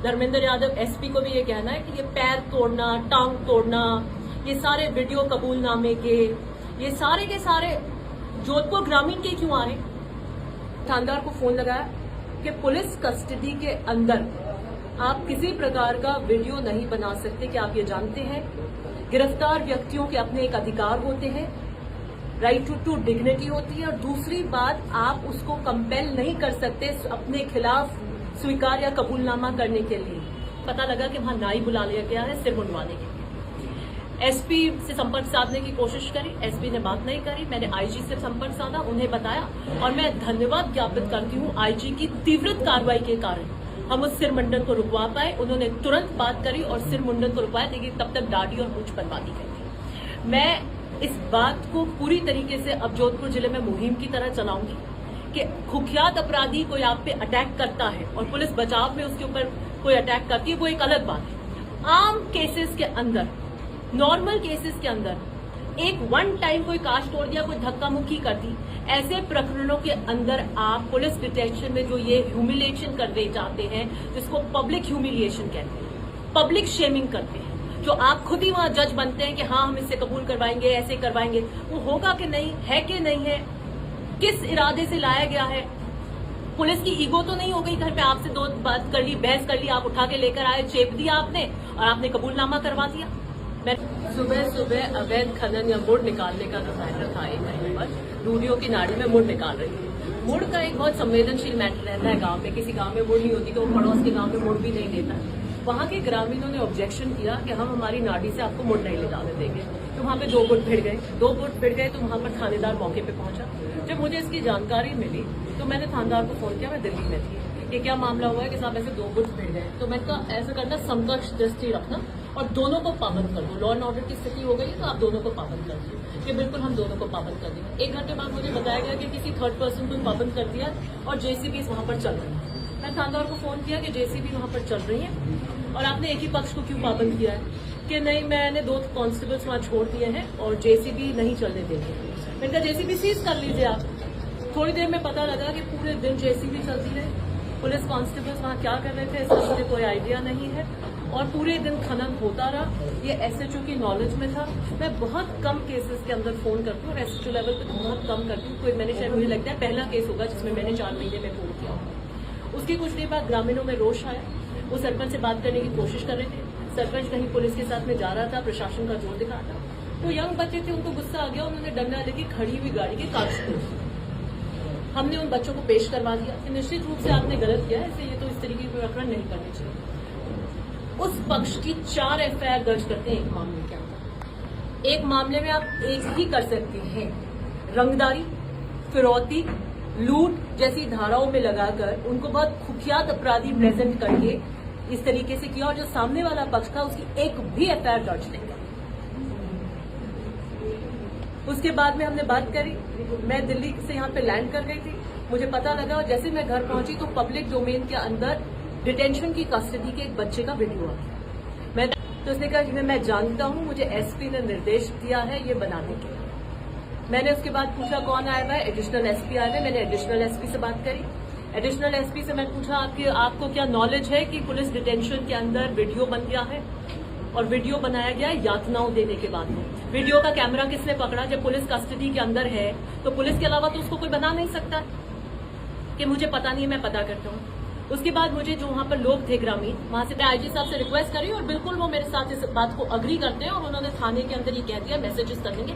Dharmendra Yadav SP को भी ये कहना है कि ये पैर तोड़ना, टांग तोड़ना, ये सारे वीडियो कबूलनामे के, ये सारे के सारे जोधपुर ग्रामीण के क्यों आ रहे? थानेदार को फोन लगाया कि पुलिस कस्टडी के अंदर आप किसी प्रकार का वीडियो नहीं बना सकते, कि आप ये जानते हैं गिरफ्तार व्यक्तियों के अपने एक अधिकार होते हैं, राइट टू डिग्निटी होती है, और दूसरी बात आप उसको कंपेल नहीं कर सकते अपने खिलाफ स्वीकार या कबूलनामा करने के लिए। पता लगा कि वहां नाई बुला लिया गया है सिर मुंडवाने के लिए। एसपी से संपर्क साधने की कोशिश करी, एसपी ने बात नहीं करी। मैंने आईजी से संपर्क साधा, उन्हें बताया, और मैं धन्यवाद ज्ञापित करती हूं आईजी की तीव्र कार्रवाई के कारण हम उस सिर मुंडन को रुकवा पाए। उन्होंने तुरंत बात करी और सिर मुंडन को रुकवाया, लेकिन तब तक दाढ़ी और मूंछ बनवानी गई। मैं इस बात को पूरी तरीके से अब जोधपुर जिले में मुहिम की तरह चलाऊंगी कि कुख्यात अपराधी कोई आप पे अटैक करता है और पुलिस बचाव में उसके ऊपर कोई अटैक करती है, वो एक अलग बात है। आम केसेस के अंदर, नॉर्मल केसेस के अंदर एक वन टाइम कोई कांच तोड़ दिया, कोई धक्का मुक्की कर दी, ऐसे प्रकरणों के अंदर आप पुलिस डिटेक्शन में जो ये ह्यूमिलिएशन करते जाते हैं, जिसको पब्लिक ह्यूमिलिएशन कहते हैं, पब्लिक शेमिंग करते हैं, जो आप खुद ही वहां जज बनते हैं कि हाँ हम इससे कबूल करवाएंगे, ऐसे करवाएंगे, वो होगा कि नहीं है, कि नहीं है, किस इरादे से लाया गया है। पुलिस की ईगो तो नहीं हो गई, घर पे आपसे दो बात कर ली, बहस कर ली, आप उठा के लेकर आए, चेप दिया आपने और आपने कबूलनामा करवा दिया। मैं सुबह सुबह अवैध खनन या मुड़ निकालने का जो मैटर था एक कहीं पर रूढ़ियों की नाड़ी में मुड़ निकाल रही थी। मुड़ का एक बहुत संवेदनशील मैटर रहता है गांव में। किसी गांव में मुड़ नहीं होती तो वो पड़ोस के गांव में मुड़ भी नहीं देता। वहां के ग्रामीणों ने ऑब्जेक्शन किया कि हम हमारी नाड़ी से आपको मुड़ नहीं ले जाने देंगे, तो वहां पे 2 गुट भिड़ गए। तो वहां पर थानेदार मौके पे पहुंचा। जब मुझे इसकी जानकारी मिली तो मैंने थानेदार को फोन किया, मैं दिल्ली में थी, कि क्या मामला हुआ है कि साहब ऐसे 2 गुट भिड़ गए। तो मैं कहा ऐसा करना, समकक्ष दृष्टि रखना और दोनों को पाबंद कर दो। लॉ एंड ऑर्डर की स्थिति हो गई तो आप दोनों को पाबंद कर दो। कि बिल्कुल हम दोनों को पाबंद कर देंगे। 1 घंटे बाद मुझे बताया गया कि किसी थर्ड पर्सन को पाबंद कर दिया और जेसीबी वहां पर चल रही है। मैं थानेदार को फोन किया कि जेसीबी वहां पर चल रही है और आपने एक ही पक्ष को क्यों पाबंद किया है? कि नहीं, मैंने 2 कांस्टेबल्स वहां छोड़ दिए हैं और जेसीबी नहीं चलने देंगे। मैंने कहा जेसीबी सीज कर लीजिए आप। थोड़ी देर में पता लगा कि पूरे दिन जेसीबी चलती रही। पुलिस कांस्टेबल्स वहां क्या कर रहे थे इसका मुझे कोई आइडिया नहीं है और पूरे दिन खनन होता रहा। ये एसएचओ की नॉलेज में था। मैं बहुत कम केसेस के अंदर फोन करती हूँ और एसएचओ लेवल पे तो बहुत कम करती हूँ। कोई मैंने शायद मुझे लगता है पहला केस होगा जिसमें मैंने 4 महीने में फोन किया। उसके कुछ देर बाद ग्रामीणों में रोष आया। वो सरपंच से बात करने की कोशिश कर रहे थे। सरपंच कहीं पुलिस के साथ में जा रहा था, प्रशासन का जोर दिखा था। तो यंग बच्चे थे, उनको गुस्सा आ गया, उन्होंने डंडा लेके खड़ी हुई गाड़ी के कागज तोड़। हमने उन बच्चों को पेश करवा दिया कि निश्चित रूप से आपने गलत किया है, इसलिए ये तो इस तरीके के प्रकरण नहीं करने चाहिए। उस पक्ष की 4 एफआईआर दर्ज करते हैं एक मामले के अंदर। एक मामले में आप एक ही कर सकते हैं, रंगदारी, फिरौती, लूट जैसी धाराओं में लगाकर उनको बहुत कुख्यात अपराधी प्रेजेंट करके इस तरीके से किया और जो सामने वाला पक्ष था उसकी एक भी एफआईआर दर्ज नहीं की। उसके बाद में हमने बात करी। मैं दिल्ली से यहाँ पे लैंड कर गई थी। मुझे पता लगा और जैसे मैं घर पहुंची तो पब्लिक डोमेन के अंदर डिटेंशन की कस्टडी के एक बच्चे का वीडियो आ गया। तो उसने कहा कि मैं जानता हूँ, मुझे एसपी ने निर्देश दिया है ये बनाने के। मैंने उसके बाद पूछा कौन आया हुआ है? एडिशनल एसपी आया है। मैंने एडिशनल एसपी से बात करी। एडिशनल एसपी से मैंने पूछा आपको क्या नॉलेज है कि पुलिस डिटेंशन के अंदर वीडियो बन गया है और वीडियो बनाया गया यातनाओं देने के बाद में। वीडियो का कैमरा किसने पकड़ा? जब पुलिस कस्टडी के अंदर है तो पुलिस के अलावा तो उसको कोई बना नहीं सकता। कि मुझे पता नहीं है, मैं पता करता हूँ। उसके बाद मुझे जो वहां पर लोग थे ग्रामीण, वहां से आईजी साहब से रिक्वेस्ट करी और बिल्कुल वो मेरे साथ इस बात को अग्री करते हैं और उन्होंने थाने के अंदर ये कह दिया, मैसेजेस कर देंगे।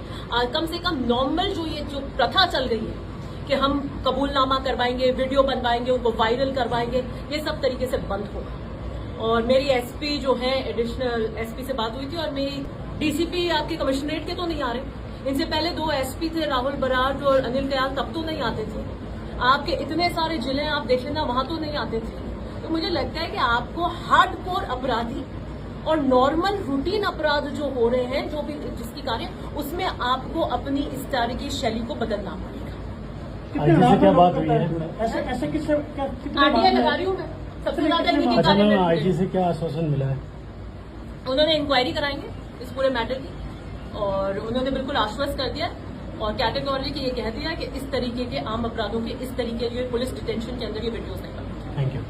कम से कम नॉर्मल जो प्रथा चल गई है कि हम कबूलनामा करवाएंगे, वीडियो बनवाएंगे, उनको वायरल करवाएंगे, ये सब तरीके से बंद होगा। और मेरी एसपी जो है, एडिशनल एसपी से बात हुई थी और मेरी डीसीपी आपके कमिश्नरेट के तो नहीं आ रहे। इनसे पहले 2 एसपी थे, राहुल बराड़ और अनिल कयाल, तब तो नहीं आते थे। आपके इतने सारे जिले आप देख लेना, वहां तो नहीं आते थे। तो मुझे लगता है कि आपको हार्डकोर अपराधी और नॉर्मल रूटीन अपराध जो हो रहे हैं, जो भी जिसकी कार्य, उसमें आपको अपनी इस तरह की शैली को बदलना पड़ेगा। आईजी से क्या बात हुई है? ऐसे किससे आरटीआई लगा रही हूँ मैं। सबसे ज्यादा इन्हीं की कार्य। आईजी से क्या आश्वासन मिला है? उन्होंने इंक्वायरी कराएंगे इस पूरे मैटर की और उन्होंने बिल्कुल आश्वस्त कर दिया और कैटेगोरिकली ये कह दिया कि इस तरीके के आम अपराधों के इस तरीके के पुलिस डिटेंशन के अंदर ये वीडियोस नहीं। Thank you.